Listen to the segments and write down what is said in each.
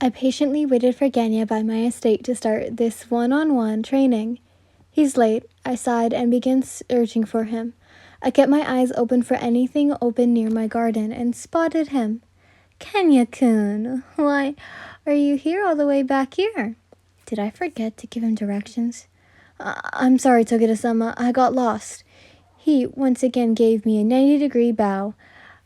I patiently waited for Genya by my estate to start this one-on-one training. He's late, I sighed and began searching for him. I kept my eyes open for anything open near my garden and spotted him. Kenya-kun, why are you here all the way back here? Did I forget to give him directions? I'm sorry, Togeda-sama, I got lost. He once again gave me a 90-degree bow.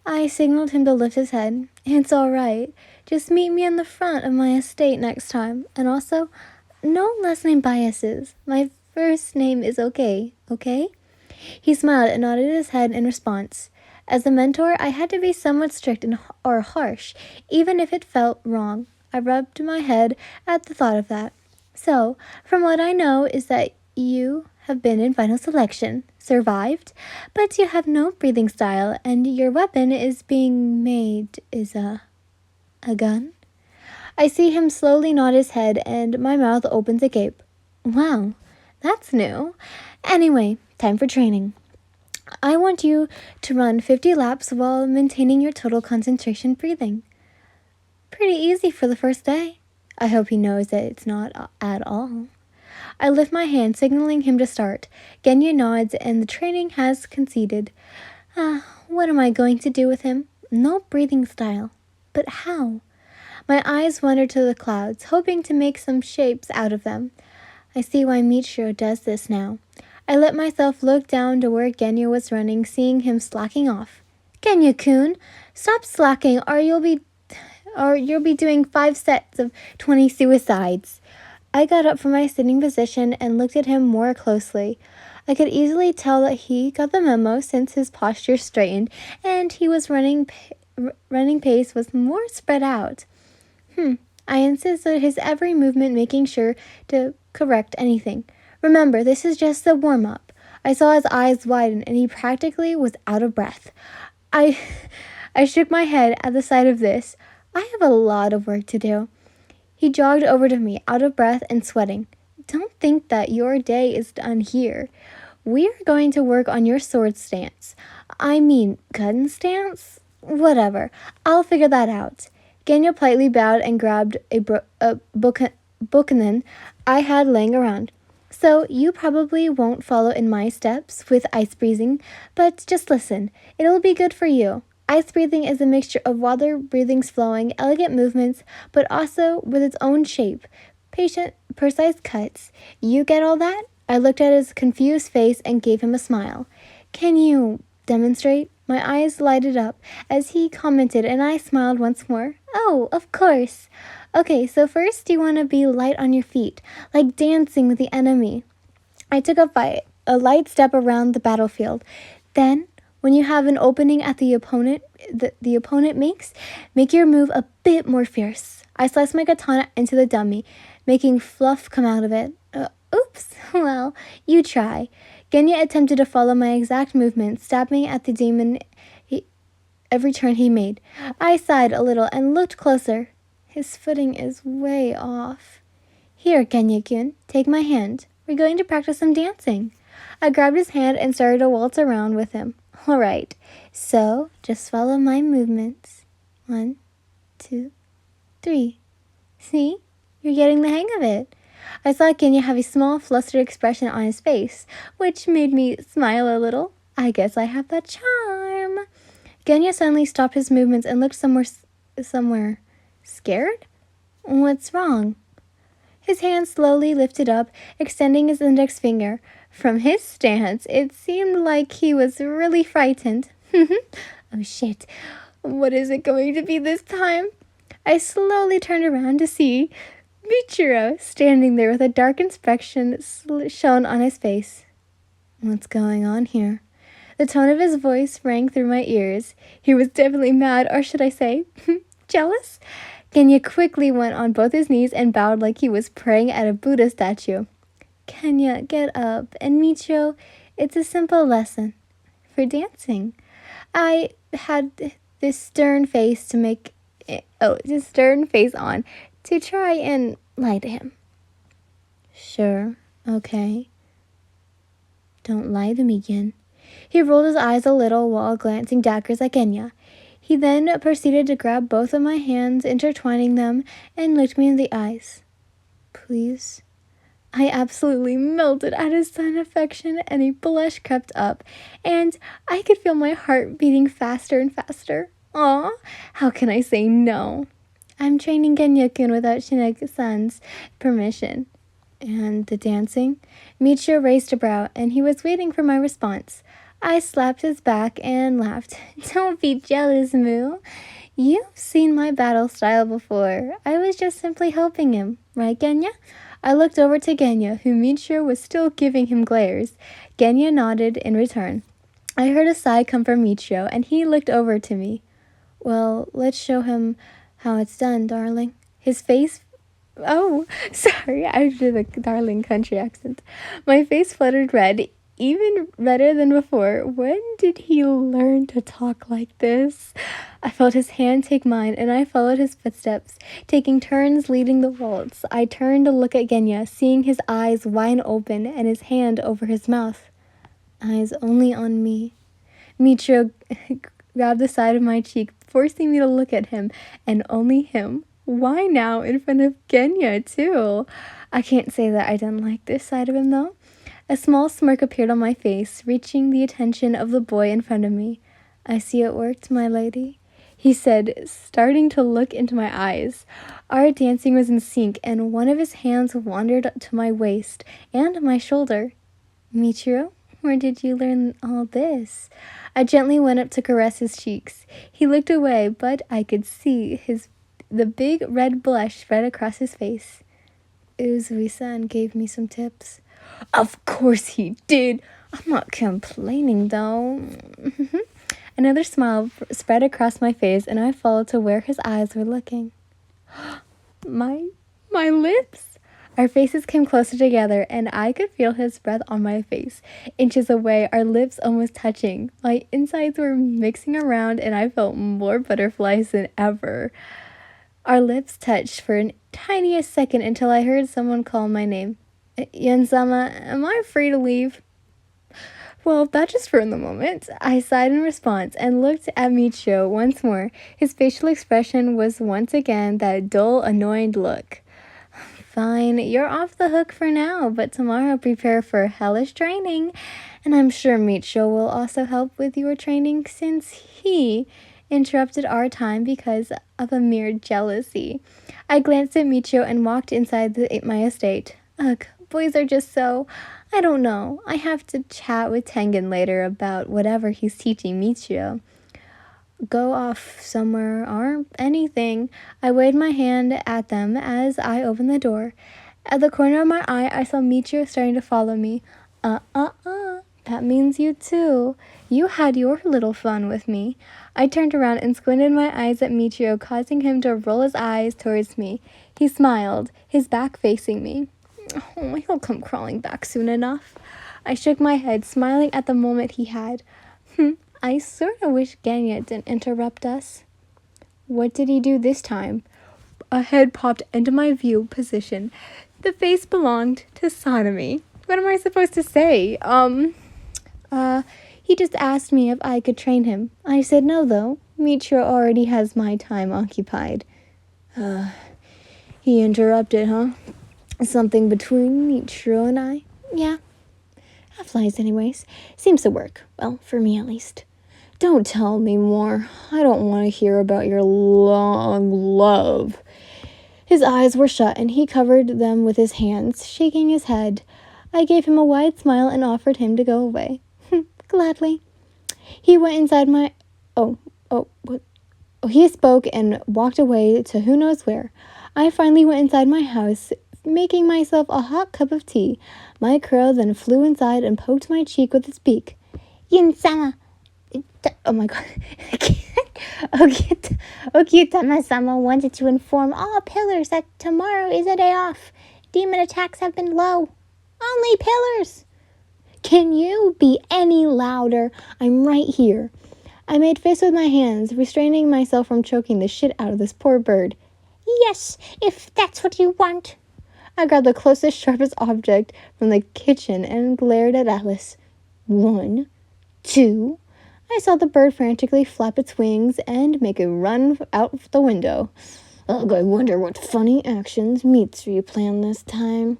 I signaled him to lift his head. It's all right. Just meet me in the front of my estate next time. And also, no last name biases. My first name is okay? He smiled and nodded his head in response. As the mentor, I had to be somewhat strict or harsh, even if it felt wrong. I rubbed my head at the thought of that. So, from what I know is that you have been in final selection, survived, but you have no breathing style, and your weapon is being made is a gun? I see him slowly nod his head, and my mouth opens agape. Wow, that's new. Anyway, time for training. I want you to run 50 laps while maintaining your total concentration breathing. Pretty easy for the first day. I hope he knows that it's not at all. I lift my hand, signaling him to start. Genya nods, and the training has conceded. What am I going to do with him? No breathing style. But how? My eyes wander to the clouds, hoping to make some shapes out of them. I see why Muichiro does this now. I let myself look down to where Genya was running, seeing him slacking off. Genya-kun, stop slacking, or you'll be doing 5 sets of 20 suicides. I got up from my sitting position and looked at him more closely. I could easily tell that he got the memo since his posture straightened and he was running pace was more spread out. I insisted his every movement, making sure to correct anything. Remember, this is just the warm-up. I saw his eyes widen and he practically was out of breath. I shook my head at the sight of this. I have a lot of work to do. He jogged over to me, out of breath and sweating. Don't think that your day is done here. We're going to work on your sword stance. I mean, gun stance? Whatever. I'll figure that out. Genya politely bowed and grabbed a bookinen I had laying around. So you probably won't follow in my steps with ice breathing, but just listen. It'll be good for you. Ice breathing is a mixture of water breathings flowing, elegant movements, but also with its own shape. Patient, precise cuts. You get all that? I looked at his confused face and gave him a smile. Can you demonstrate? My eyes lighted up as he commented, and I smiled once more. Oh, of course. Okay, so first you want to be light on your feet, like dancing with the enemy. I took a light step around the battlefield. Then, when you have an opening at the opponent makes, make your move a bit more fierce. I sliced my katana into the dummy, making fluff come out of it. Oops, well, you try. Genya attempted to follow my exact movement, stabbing at the demon every turn he made. I sighed a little and looked closer. His footing is way off. Here, Genya-kun, take my hand. We're going to practice some dancing. I grabbed his hand and started to waltz around with him. All right, so just follow my movements. 1, 2, 3. See? You're getting the hang of it. I saw Genya have a small, flustered expression on his face, which made me smile a little. I guess I have that charm. Genya suddenly stopped his movements and looked somewhere. Scared? What's wrong? His hand slowly lifted up, extending his index finger. From his stance, it seemed like he was really frightened. Oh shit, what is it going to be this time? I slowly turned around to see Muichiro standing there with a dark expression shown on his face. What's going on here? The tone of his voice rang through my ears. He was definitely mad, or should I say, jealous? Genya quickly went on both his knees and bowed like he was praying at a Buddha statue. Genya, get up. And Muichiro, it's a simple lesson for dancing. I had this stern face on to try and lie to him. Sure, okay. Don't lie to me, Gin. He rolled his eyes a little while glancing daggers at Genya. He then proceeded to grab both of my hands, intertwining them, and looked me in the eyes. Please? I absolutely melted at his sudden affection, and a blush crept up, and I could feel my heart beating faster and faster. Aw, how can I say no? I'm training Genya-kun without Shinek-san's permission. And the dancing? Michiro raised a brow, and he was waiting for my response. I slapped his back and laughed. Don't be jealous, Moo. You've seen my battle style before. I was just simply helping him. Right, Genya? I looked over to Genya, who Muichiro was still giving him glares. Genya nodded in return. I heard a sigh come from Muichiro, and he looked over to me. Well, let's show him how it's done, darling. His face... Oh, sorry, I did a darling country accent. My face fluttered red, even redder than before. When did he learn to talk like this? I felt his hand take mine, and I followed his footsteps, taking turns leading the waltz. I turned to look at Genya, seeing his eyes wide open and his hand over his mouth. Eyes only on me. Michiro grabbed the side of my cheek, forcing me to look at him, and only him. Why now in front of Genya, too? I can't say that I didn't like this side of him, though. A small smirk appeared on my face, reaching the attention of the boy in front of me. I see it worked, my lady, he said, starting to look into my eyes. Our dancing was in sync, and one of his hands wandered to my waist and my shoulder. Michiro, where did you learn all this? I gently went up to caress his cheeks. He looked away, but I could see the big red blush spread across his face. Uzui-san gave me some tips. Of course he did. I'm not complaining, though. Another smile spread across my face, and I followed to where his eyes were looking. My lips? Our faces came closer together, and I could feel his breath on my face. Inches away, our lips almost touching. My insides were mixing around, and I felt more butterflies than ever. Our lips touched for the tiniest second until I heard someone call my name. Yen-sama, am I free to leave? Well, that just ruined the moment. I sighed in response and looked at Michiro once more. His facial expression was once again that dull, annoyed look. Fine, you're off the hook for now, but tomorrow prepare for hellish training. And I'm sure Michiro will also help with your training since he interrupted our time because of a mere jealousy. I glanced at Michiro and walked inside my estate. Ugh, boys are just so... I don't know. I have to chat with Tengen later about whatever he's teaching Michiro. Go off somewhere or anything. I waved my hand at them as I opened the door. At the corner of my eye, I saw Michiro starting to follow me. That means you too. You had your little fun with me. I turned around and squinted my eyes at Michiro, causing him to roll his eyes towards me. He smiled, his back facing me. Oh, he'll come crawling back soon enough. I shook my head, smiling at the moment he had. I sort of wish Genya didn't interrupt us. What did he do this time? A head popped into my view position. The face belonged to Sodomy. What am I supposed to say? He just asked me if I could train him. I said no, though. Michiro already has my time occupied. He interrupted, huh? Something between Muichiro and I? Yeah. Half lies anyways. Seems to work. Well, for me at least. Don't tell me more. I don't want to hear about your long love. His eyes were shut and he covered them with his hands, shaking his head. I gave him a wide smile and offered him to go away. Gladly. He went inside my... He spoke and walked away to who knows where. I finally went inside my house, making myself a hot cup of tea. My crow then flew inside and poked my cheek with its beak. Yin-sama! Oh my god. Okitama-sama wanted to inform all pillars that tomorrow is a day off. Demon attacks have been low. Only pillars! Can you be any louder? I'm right here. I made fists with my hands, restraining myself from choking the shit out of this poor bird. Yes, if that's what you want. I grabbed the closest, sharpest object from the kitchen and glared at Alice. 1, 2... I saw the bird frantically flap its wings and make a run out the window. Ugh, I wonder what funny actions Muichiro planned this time.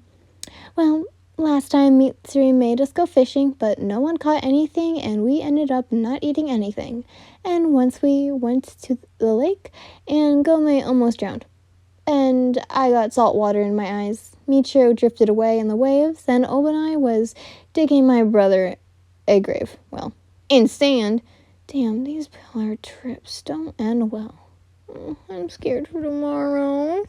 Well, last time Muichiro made us go fishing, but no one caught anything and we ended up not eating anything. And once we went to the lake and Gome almost drowned. And I got salt water in my eyes. Muichiro drifted away in the waves, and Obanai was digging my brother a grave. Well, in sand. Damn, these polar trips don't end well. I'm scared for tomorrow.